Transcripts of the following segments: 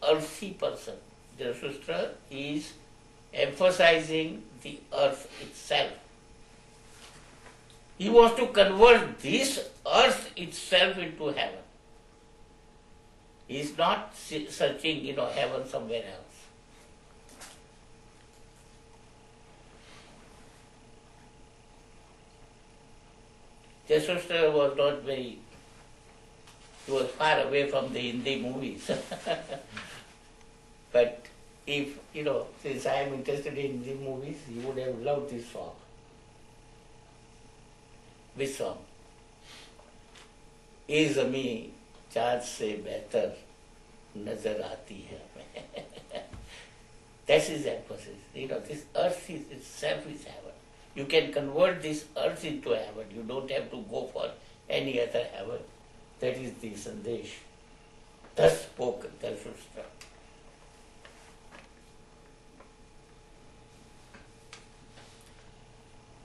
earthy person. Jarthushtra is emphasizing the earth itself. He wants to convert this earth itself into heaven. He is not searching, heaven somewhere else. Jarthushtra was not very, he was far away from the Hindi movies. But if, since I am interested in Hindi movies, he would have loved this song. Which song? ये ज़मीं चाँद से बेहतर नजर आती है. That's his emphasis. This earth itself is heaven. You can convert this earth into heaven. You don't have to go for any other heaven. That is the Sandesh. Thus spoke Jarthushtra.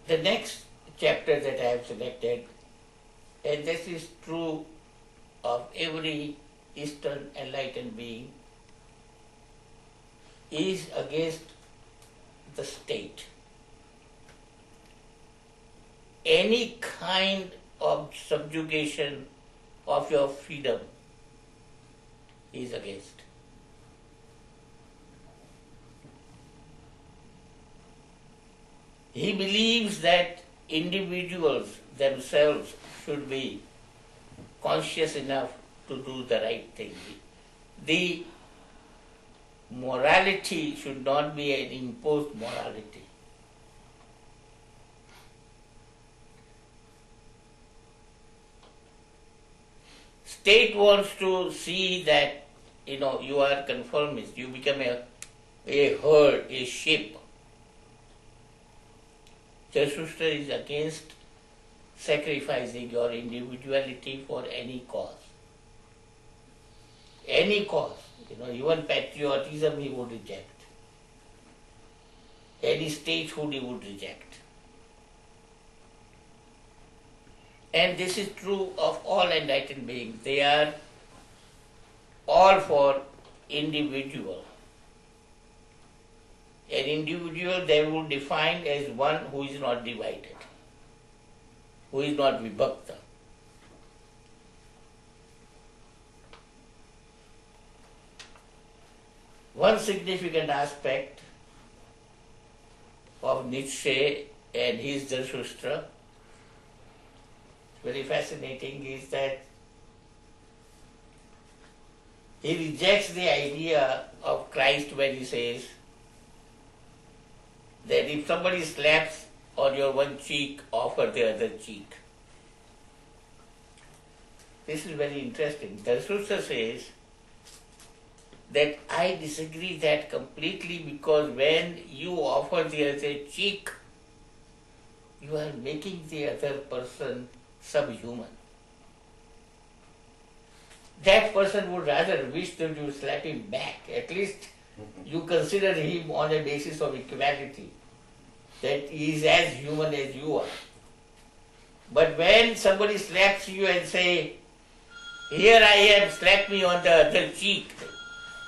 The next chapter that I have selected, and this is true of every Eastern enlightened being, is against the state. Any kind of subjugation of your freedom is against. He believes that individuals themselves should be conscious enough to do the right thing. The morality should not be an imposed morality. State wants to see that, you are conformist, you become a herd, a sheep. Jarthushtra is against sacrificing your individuality for any cause. Any cause. Even patriotism he would reject. Any statehood he would reject. And this is true of all enlightened beings. They are all for individual. An individual they will define as one who is not divided, who is not vibhakta. One significant aspect of Nietzsche and his Jarthushtra, very fascinating, is that he rejects the idea of Christ when he says that if somebody slaps on your one cheek, offer the other cheek. This is very interesting. Jarthushtra says that I disagree that completely, because when you offer the other cheek, you are making the other person subhuman. That person would rather wish that you slap him back. At least you consider him on a basis of equality, that he is as human as you are. But when somebody slaps you and say, here I am, slap me on the other cheek,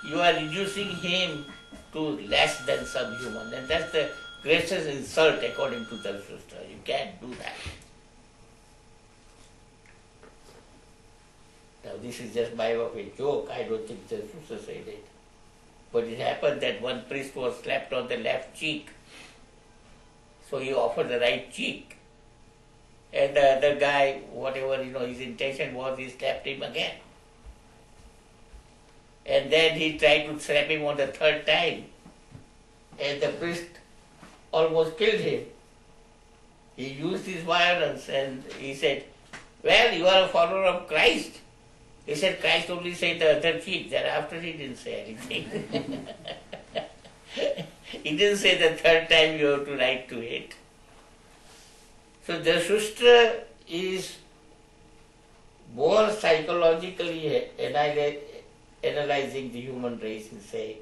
you are reducing him to less than subhuman. And that's the greatest insult according to Jarthushtra. You can't do that. Now this is just by way of a joke. I don't think Jarthushtra said it. But it happened that one priest was slapped on the left cheek. So he offered the right cheek. And the other guy, whatever his intention was, he slapped him again. And then he tried to slap him on the third time. And the priest almost killed him. He used his violence and he said, well, you are a follower of Christ. He said, Christ only said the other cheek. Thereafter he didn't say anything. He didn't say the third time you have to write to it. So Jarthushtra is more psychologically analyzing the human race and say,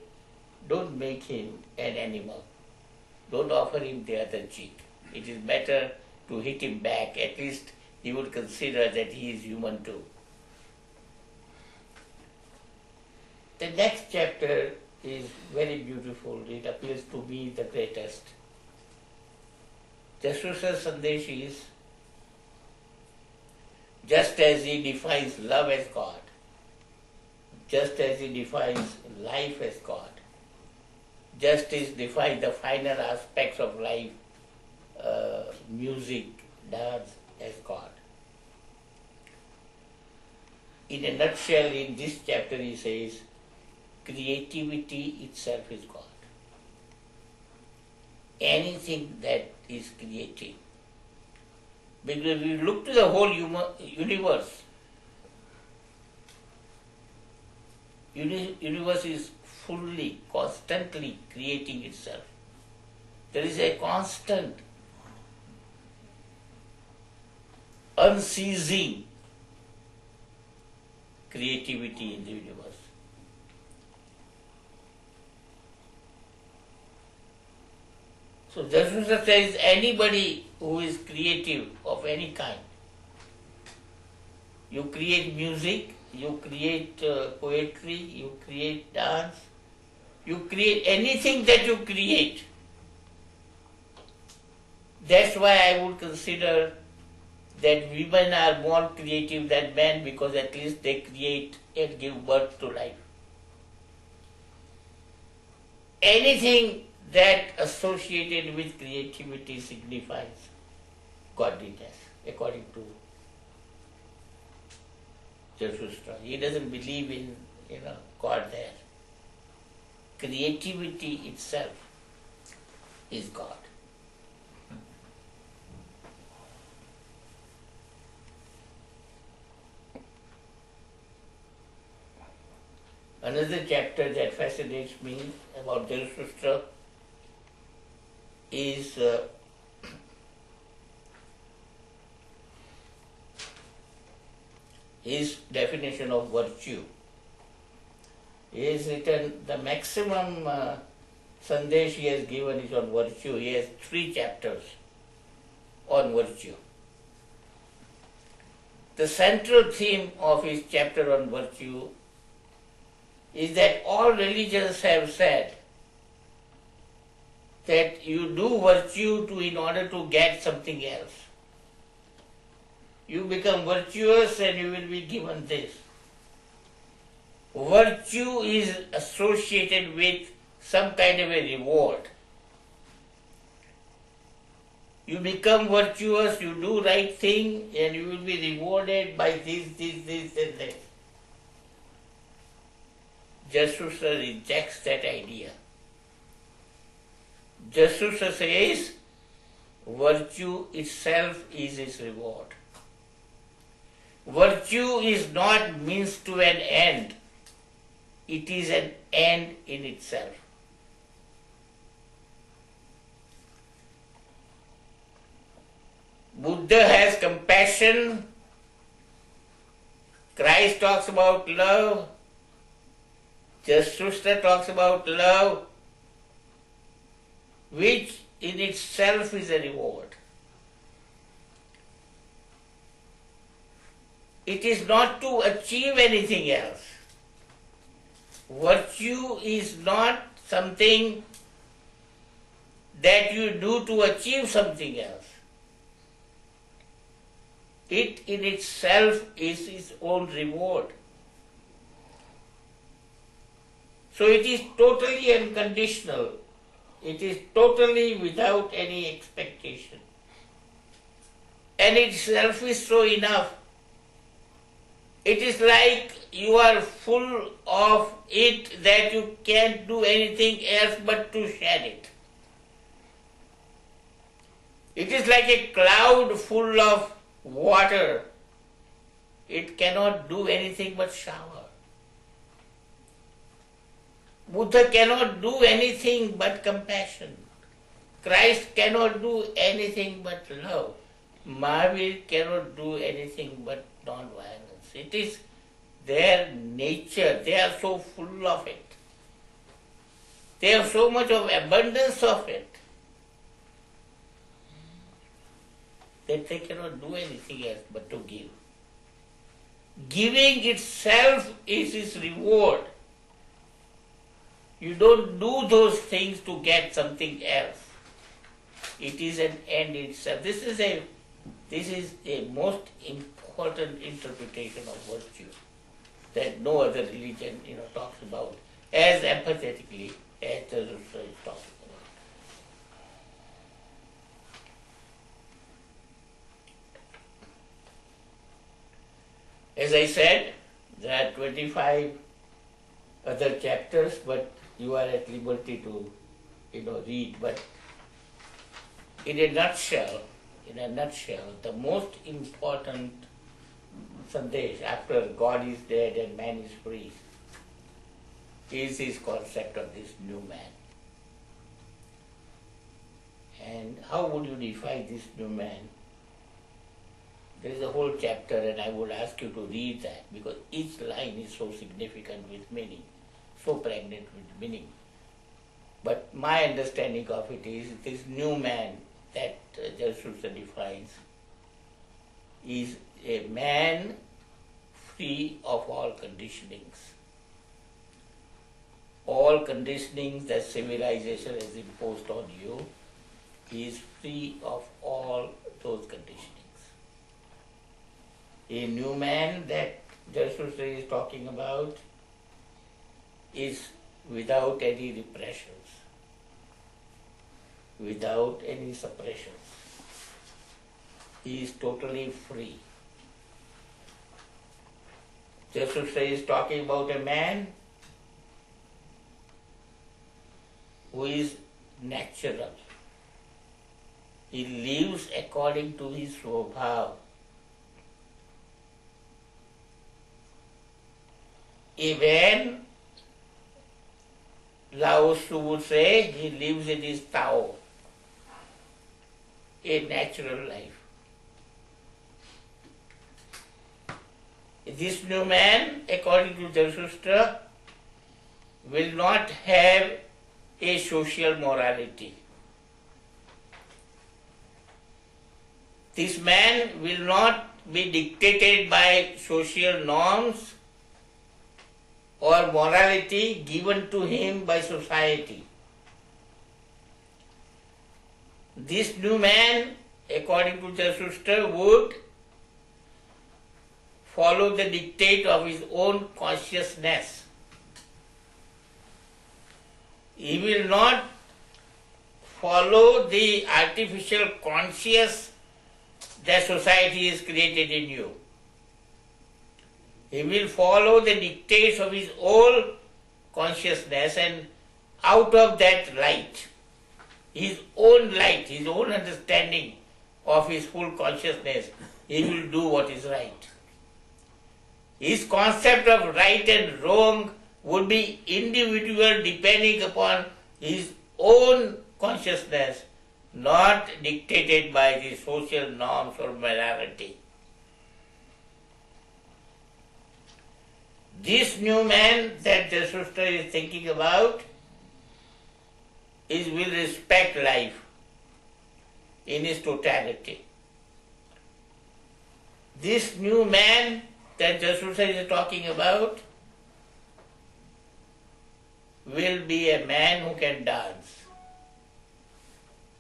don't make him an animal. Don't offer him the other cheek. It is better to hit him back. At least he would consider that he is human too. The next chapter is very beautiful. It appears to me the greatest. Jarthushtra's Sandesh is, just as he defines love as God, just as he defines life as God, just as defines the finer aspects of life, music, dance as God. In a nutshell, in this chapter he says, creativity itself is God. Anything that is creative. Because we look to the whole universe. Universe is fully, constantly creating itself. There is a constant, unceasing creativity in the universe. So Jarthushtra says anybody who is creative of any kind, you create music, you create poetry, you create dance, you create anything that you create. That's why I would consider that women are more creative than men, because at least they create and give birth to life. Anything that associated with creativity signifies godliness, according to Jarthushtra. He doesn't believe in God there. Creativity itself is God. Another chapter that fascinates me about Jarthushtra is his definition of virtue. He has written the maximum Sandesh he has given is on virtue. He has 3 chapters on virtue. The central theme of his chapter on virtue is that all religions have said that you do virtue in order to get something else. You become virtuous and you will be given this. Virtue is associated with some kind of a reward. You become virtuous, you do right thing, and you will be rewarded by this, and that. Jarthushtra rejects that idea. Jarthushtra says virtue itself is its reward. Virtue is not means to an end. It is an end in itself. Buddha has compassion. Christ talks about love. Jarthushtra talks about love, which in itself is a reward. It is not to achieve anything else. Virtue is not something that you do to achieve something else. It in itself is its own reward. So it is totally unconditional. It is totally without any expectation. And itself is so enough. It is like you are full of it that you can't do anything else but to shed it. It is like a cloud full of water. It cannot do anything but shower. Buddha cannot do anything but compassion. Christ cannot do anything but love. Mahavir cannot do anything but non-violence. It is their nature. They are so full of it. They have so much of abundance of it that they cannot do anything else but to give. Giving itself is its reward. You don't do those things to get something else. It is an end itself. This is a most important interpretation of virtue that no other religion talks about as empathetically as the Zorastar is talking about. As I said, there are 25 other chapters, but you are at liberty to read. But in a nutshell, the most important sandesh after God is dead and man is free is his concept of this new man. And how would you define this new man? There is a whole chapter, and I would ask you to read that, because each line is so significant with meaning, so pregnant with meaning. But my understanding of it is this new man that Jarthushtra defines is a man free of all conditionings. All conditionings that civilization has imposed on you, he is free of all those conditionings. A new man that Jarthushtra is talking about is without any repressions, without any suppressions. He is totally free. Jarthushtra is talking about a man who is natural. He lives according to his swabhav. Even Lao Tzu would say he lives in his Tao, a natural life. This new man, according to Jarthushtra, will not have a social morality. This man will not be dictated by social norms or morality given to him by society. This new man, according to Jarthushtra, would follow the dictate of his own consciousness. He will not follow the artificial conscience that society has created in you. He will follow the dictates of his own consciousness, and out of that light, his own understanding of his full consciousness, he will do what is right. His concept of right and wrong would be individual depending upon his own consciousness, not dictated by the social norms or morality. This new man that Jarthushtra is thinking about will respect life in its totality. This new man that Jarthushtra is talking about will be a man who can dance,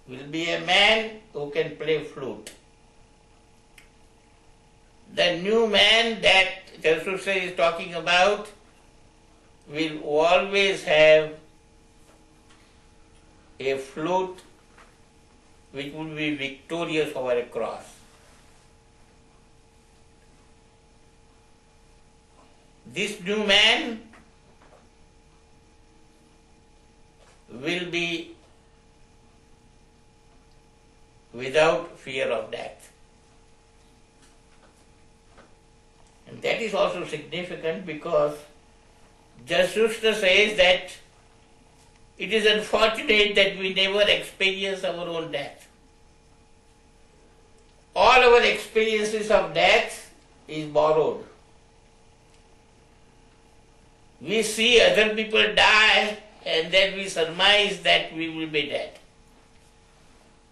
will be a man who can play flute. The new man that Jarthushtra is talking about will always have a flute which will be victorious over a cross. This new man will be without fear of death. And that is also significant because Jarthushtra says that it is unfortunate that we never experience our own death. All our experiences of death is borrowed. We see other people die and then we surmise that we will be dead.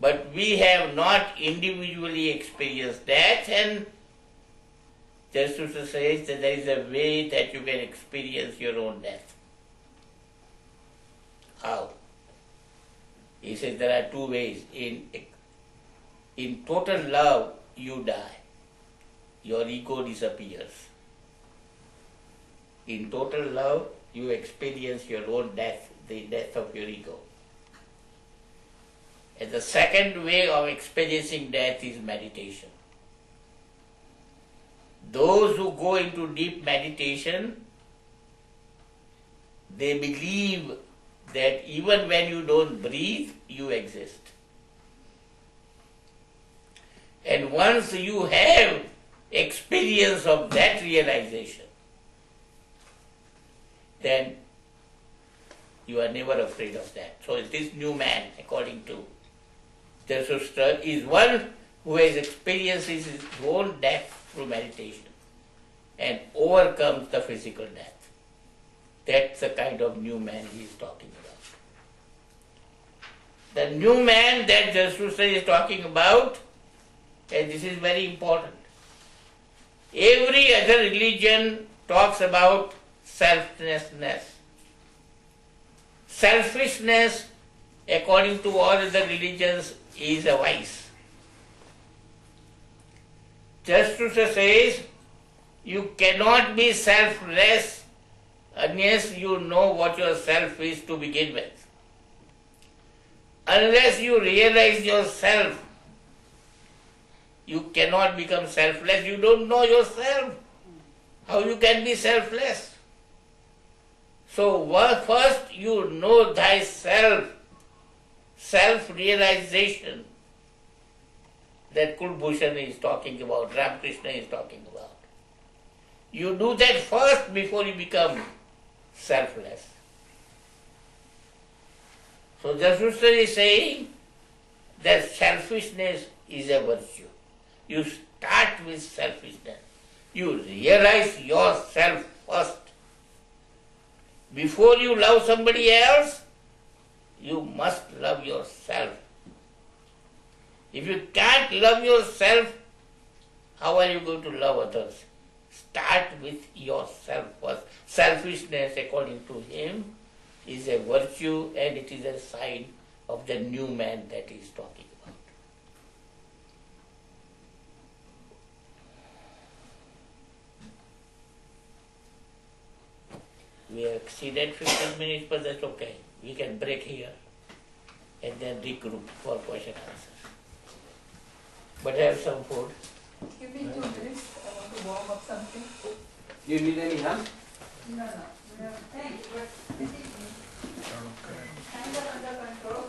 But we have not individually experienced death, and Jarthushtra says that there is a way that you can experience your own death. says there are two ways. In total love, you die. Your ego disappears. In total love, you experience your own death, the death of your ego. And the second way of experiencing death is meditation. Those who go into deep meditation, they believe that even when you don't breathe, you exist. And once you have experience of that realization, then you are never afraid of that. So this new man, according to Jarthushtra, is one who has experienced his own death through meditation and overcomes the physical death. That's the kind of new man he is talking about. The new man that Jarthushtra is talking about, and this is very important, every other religion talks about selflessness. Selfishness, according to all other religions, is a vice. Jarthushtra says you cannot be selfless unless you know what your self is to begin with. Unless you realize yourself, you cannot become selfless. You don't know yourself. How you can be selfless? So first you know thyself, self-realization that Kulbhushan is talking about, Ramakrishna is talking about. You do that first before you become selfless. So Jarthushtra is saying that selfishness is a virtue. You start with selfishness. You realize yourself first. Before you love somebody else, you must love yourself. If you can't love yourself, how are you going to love others? Start with yourself first. Selfishness, according to him, is a virtue and it is a sign of the new man that he is talking about. We have exceeded 15 minutes, but that's okay. We can break here and then regroup for question answer. But have some food. Give me 2 minutes. I want to warm up something. You need any help? No. Thanks, but hands are under control.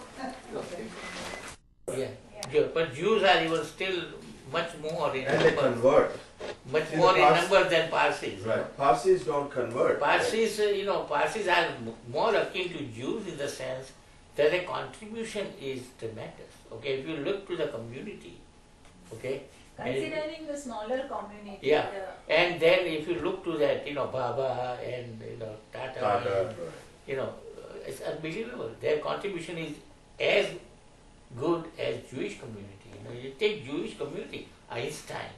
Okay. Yeah. But Jews are even still much more in And they number, convert. much See, more the in Pars- number than Parsis. Right. Parsis don't convert. Parsis, Parsis are more akin to Jews in the sense that the contribution is tremendous. Okay, if you look to the community, okay. Considering the smaller community. Yeah, and then if you look to that, Baba and Tata, Tata, and, it's unbelievable. Their contribution is as good as Jewish community. You take Jewish community, Einstein,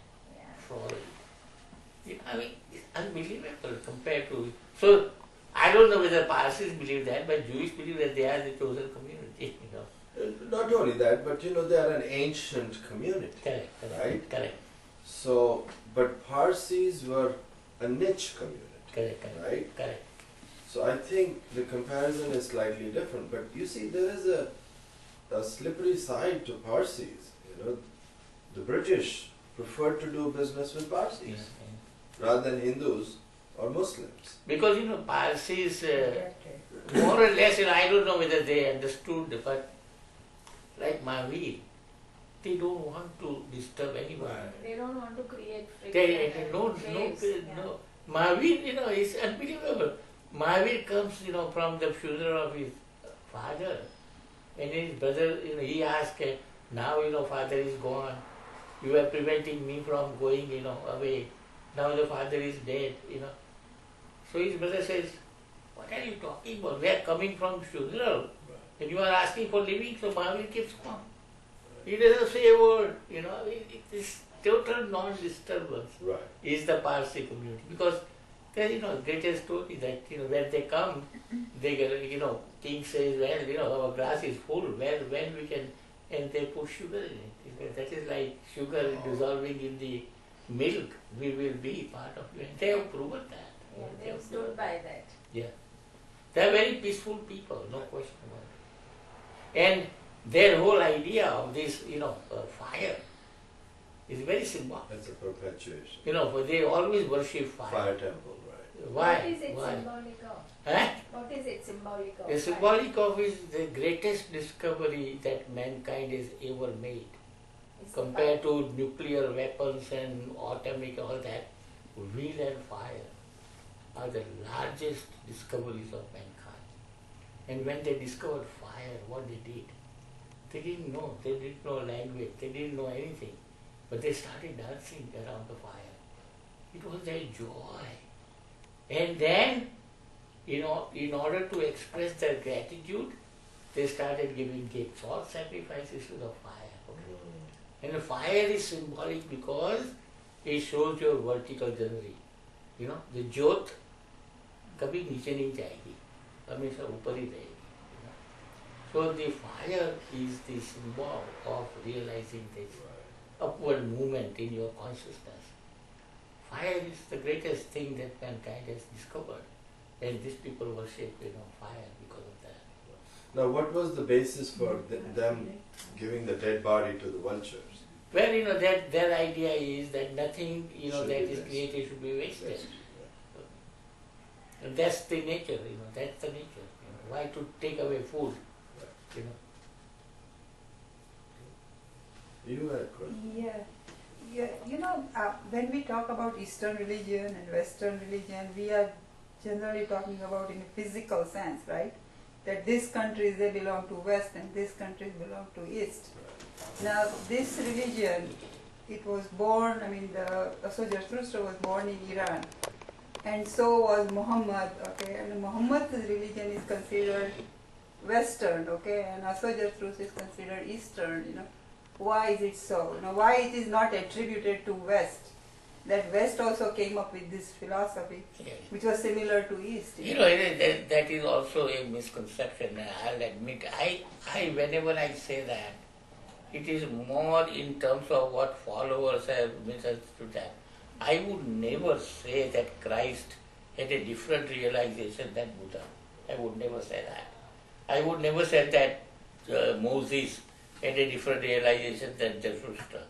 Freud. It's unbelievable compared to. So I don't know whether Parsis believe that, but Jewish believe that they are the chosen community. Not only that, but they are an ancient community. Correct. Right? Correct. So, but Parsis were a niche community. Correct. Right? Correct. So I think the comparison is slightly different. But you see, there is a slippery side to Parsis. The British preferred to do business with Parsis rather than Hindus or Muslims. Because Parsis, more or less, I don't know whether they understood, but like Mahavir, they don't want to disturb anyone. They don't want to create friction. They no. Mahavir, is unbelievable. Mahavir comes, from the funeral of his father, and his brother, he asked, now, father is gone. You are preventing me from going, away. Now the father is dead, So his brother says, what are you talking about? We are coming from funeral. And you are asking for living, so Mahavir keeps calm. He doesn't say a word, it is total non-disturbance Right. is the Parsi community. Because There's, greatest story that, when they come, they get, king says, well, our glass is full, when we can, and they put sugar in it. That is like sugar dissolving in the milk, we will be part of it. They have proven that. Yeah, They they have stood proven by that. Yeah. They are very peaceful people, no question about it. And their whole idea of this, fire is very symbolic. It's a perpetuation. For they always worship fire. Fire temple, right? Why? What is it Why? symbolic of? Huh? What is it symbolic of? The symbolic of is the greatest discovery that mankind has ever made. It's Compared to nuclear weapons and atomic, all that, wind and fire are the largest discoveries of mankind. And when they discovered fire, what they did? They didn't know. They didn't know language. They didn't know anything. But they started dancing around the fire. It was their joy. And then, in order to express their gratitude, they started giving gifts, all sacrifices to the fire. Okay? And the fire is symbolic because it shows your vertical journey. The jyot कभी नीचे नहीं जाएगी, हमेशा ऊपर ही रहेगी. So the fire is the symbol of realizing this upward movement in your consciousness. Fire is the greatest thing that mankind has discovered, and these people worship, fire because of that. Now, what was the basis for them giving the dead body to the vultures? Well, that their idea is that nothing, Should that be is wasted. created should be wasted. Yes. And that's the nature, that's the nature. Why to take away food, You had a question. Yeah. When we talk about Eastern religion and Western religion, we are generally talking about in a physical sense, right? That these countries, they belong to West and these countries belong to East. Now, this religion, it was born, so Jarthushtra was born in Iran. And so was Muhammad, okay? And Muhammad's religion is considered Western, okay? And Jarthushtra is considered Eastern, Why is it so? Why it is not attributed to West? That West also came up with this philosophy, which was similar to East. That is also a misconception, I'll admit. I whenever I say that, it is more in terms of what followers have misunderstood that. I would never say that Christ had a different realization than Buddha. I would never say that. I would never say that Moses had a different realization than Jarthushtra.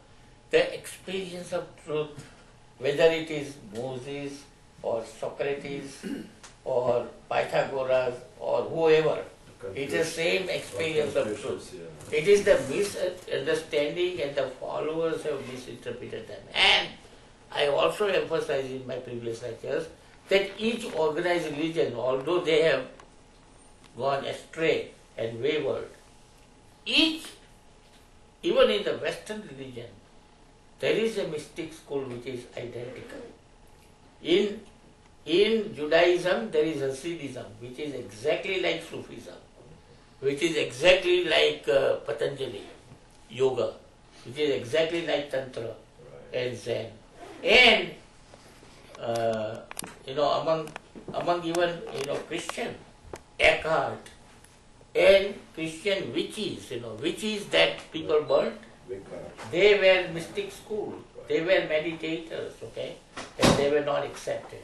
The experience of truth, whether it is Moses or Socrates or Pythagoras or whoever, it is the same experience of truth. Yeah. It is the misunderstanding and the followers have misinterpreted them. And I also emphasize in my previous lectures that each organized religion, although they have gone astray and wavered, each, even in the Western religion, there is a mystic school which is identical. In Judaism, there is Hasidism, which is exactly like Sufism, which is exactly like Patanjali yoga, which is exactly like Tantra and Zen. And among even Christian, Eckhart and Christian witches that people burnt, they were mystic school. They were meditators, okay, and they were not accepted.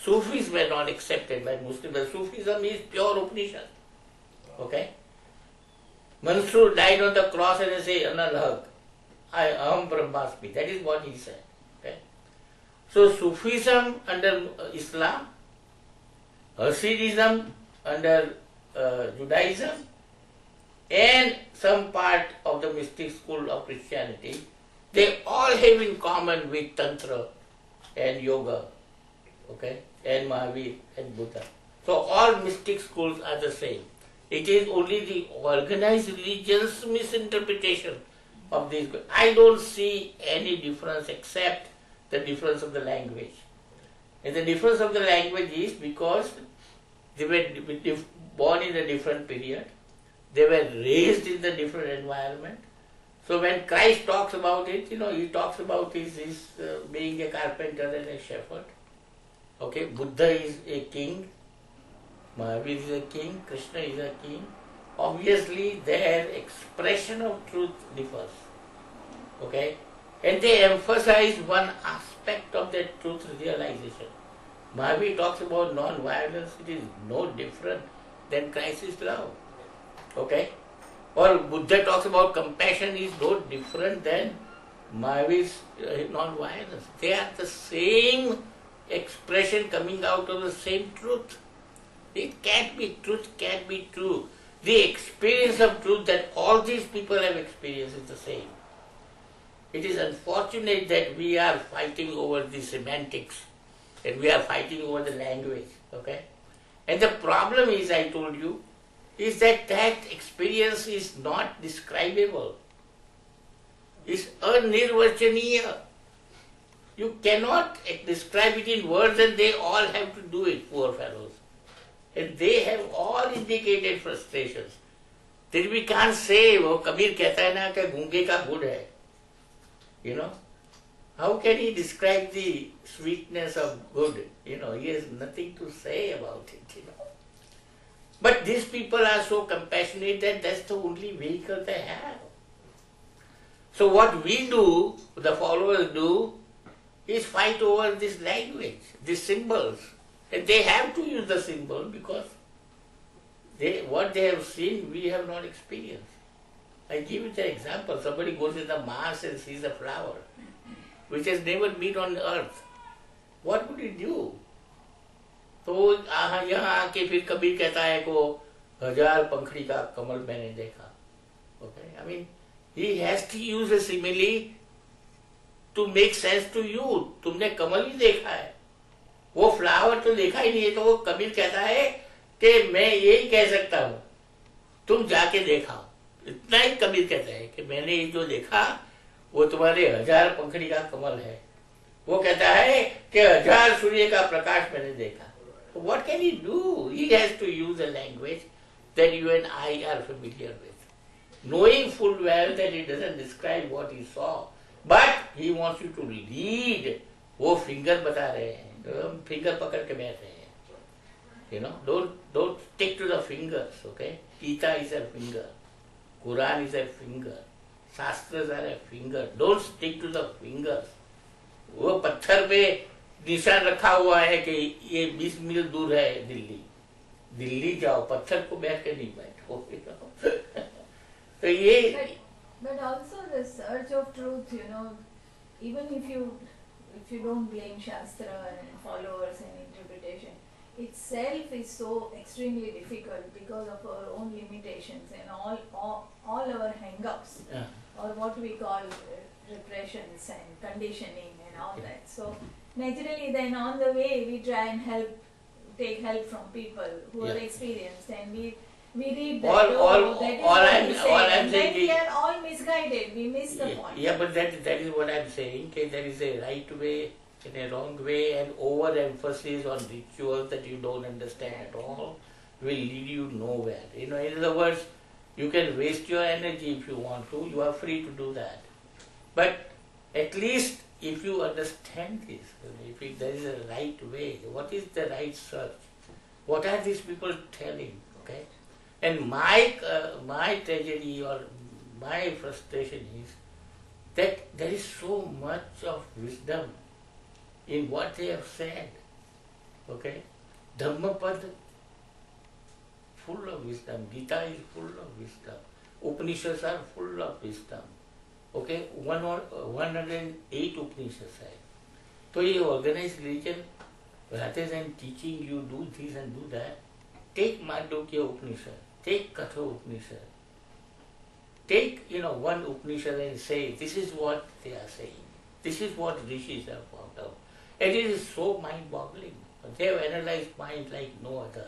Sufis were not accepted by Muslims. Sufism is pure Upanishad, okay. Mansur died on the cross and he said, Analhaq, I am Brahmasmi. That is what he said. Okay? So Sufism under Islam, Hasidism under Judaism, and some part of the mystic school of Christianity, they all have in common with Tantra and Yoga, okay, and Mahavir and Buddha. So all mystic schools are the same. It is only the organized religion's misinterpretation of these. I don't see any difference except the difference of the language. And the difference of the language is because they were born in a different period. They were raised in a different environment. So when Christ talks about it, he talks about his being a carpenter and a shepherd. Okay, Buddha is a king, Mahavir is a king, Krishna is a king. Obviously, their expression of truth differs. Okay, and they emphasize one aspect of that truth realization. Mahavir talks about non-violence. It is no different than Christ's love. Okay, or Buddha talks about compassion is no different than Mahavir's non-violence. They are the same expression coming out of the same truth. It can't be truth, can't be true. The experience of truth that all these people have experienced is the same. It is unfortunate that we are fighting over the semantics and we are fighting over the language. Okay? And the problem is, I told you, is that that experience is not describable. It's anirvachaniya. You cannot describe it in words, and they all have to do it, poor fellows. And they have all indicated frustrations. Then we can't say, वो कबीर कहता है ना कि गूंगे का गुड़ है. You know, how can he describe the sweetness of good? You know, he has nothing to say about it. You know, but these people are so compassionate that that's the only vehicle they have. So what we do, the followers do, is fight over this language, these symbols. And they have to use the symbol because what they have seen, we have not experienced. I give you the example. Somebody goes in the Mars and sees a flower, which has never been on earth. What would he do? तो यहाँ आके फिर कबीर कहता है को 1000 पंखड़ी का कमल मैंने देखा. Okay, I mean, he has to use a simile to make sense to you. तुमने कमल ही देखा है, वो फ्लावर तो देखा ही नहीं है. तो वो कबीर कहता है कि मैं यही कह सकता हूँ, तुम जाके देखा. इतना ही कबीर कहता है कि मैंने ये जो देखा वो तुम्हारे 1000 पंखड़ी का कमल है. वो कहता है कि 1000 सूर्य का प्रकाश मैंने देखा. What can he do? He has to use a language that you and I are familiar with, knowing full well that he doesn't describe what he saw, but he wants you to read. वो finger बता रहे हैं, तो हम finger पकड़ के बैठ रहे हैं. You know, don't stick to the fingers. Okay, Gita is a finger, Quran is a finger, Shastras are a finger. Don't stick to the fingers. वो पत्थर पे निशान रखा हुआ है कि ये 20 मील दूर है दिल्ली. दिल्ली जाओ, पत्थर को बैठ के नहीं बैठो. तो ये. But also the search of truth, you know, even if you don't blame Shastra and followers and interpretation, itself is so extremely difficult because of our own limitations and all our hang-ups, or what we call repressions and conditioning and all that. So naturally then on the way we try and take help from people who are experienced, and we read that, that is what we say, and then we are all misguided, we miss the point. Yeah, but that is what I'm saying, okay? There is a right way and a wrong way, and overemphasis on rituals that you don't understand at all will lead you nowhere. You know, in other words, you can waste your energy if you want to, you are free to do that. But at least if you understand this, if there is a right way, what is the right search? What are these people telling? Okay? And my tragedy or my frustration is that there is so much of wisdom in what they have said. Okay? Dhammapad, full of wisdom. Gita is full of wisdom. Upanishads are full of wisdom. Okay? 108 Upanishads hai. So ये organized religion, rather than teaching you do this and do that, take Mandukya Upanishad, take Katha Upanishad, take one Upanishad and say, this is what they are saying, this is what rishis have found out. And it is so mind-boggling. They have analyzed mind like no other.